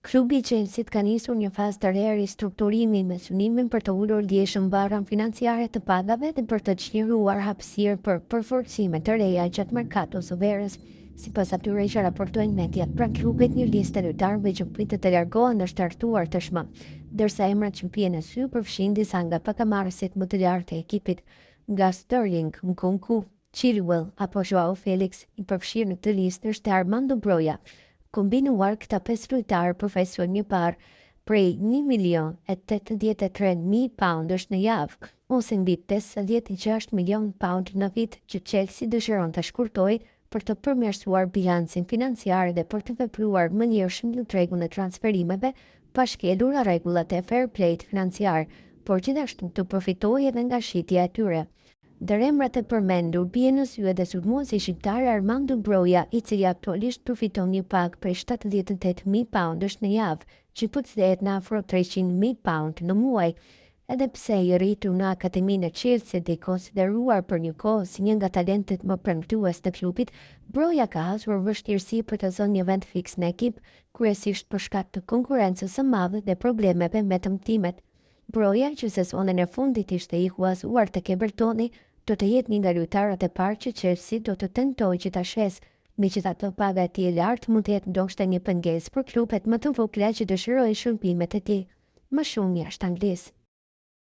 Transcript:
Klubi i Chelsea ka nisur një fazë të re ristrukturimi me synimin për të ulur ndjeshëm barrën financiare të pagave dhe për të çliruar hapësirë për përforcime të reja gjatë merkatos së verës. Sipas atyre që raportojnë mediat, pranë klubit një listë lojtarëve që pritet të largohen është hartuar tashmë, ndërsa emrat që mbien në sy përfshin disa nga pakamarrësit më të lartë të ekipit, nga Sterling, Nkunku, Chilwell apo Joao Felix. I përfshirë në këtë listë është Armando Broja. Kombinuar këta 5 lojtarë profesion një parë prej 1.083.000 pound është në javë, ose mbi 56 milion pound në vit që Chelsea dëshiron të shkurtojë për të përmirësuar bilancin financiar dhe për të vepruar më lirshëm në tregun e transferimeve pa shkelur rregullat e fair play financiar, por gjithashtu të përfitojë edhe nga shitja e tyre. Ndër emrat e përmendur bien në sy edhe sulmuesi shqiptar Armando Broja, i cili aktualisht përfiton një pagë prej 78.000 pound në javë, që përkthehet në afro 300.000 pound në muaj. Edhe pse i rritur në akademinë e Chelsea dhe i konsideruar për një kohë si një nga talentet më premtues të klubit, Broja ka hasur vështirësi për të zënë një vend fiks në ekip, kryesisht për shkak të konkurrencës së madhe dhe problemeve me tëmtimet. Broja, që sezonin e fundit ishte i huazuar tek Evertoni, do të jetë një nga lojtarët e parë që Chelsea do të tentojë që ta shes. Megjithatë, paga e tij e lartë mund të jetë ndoshta një pengesë për klubet më të vogla që dëshirojnë shërbimet e tij. Më shumë jashtë Anglisë.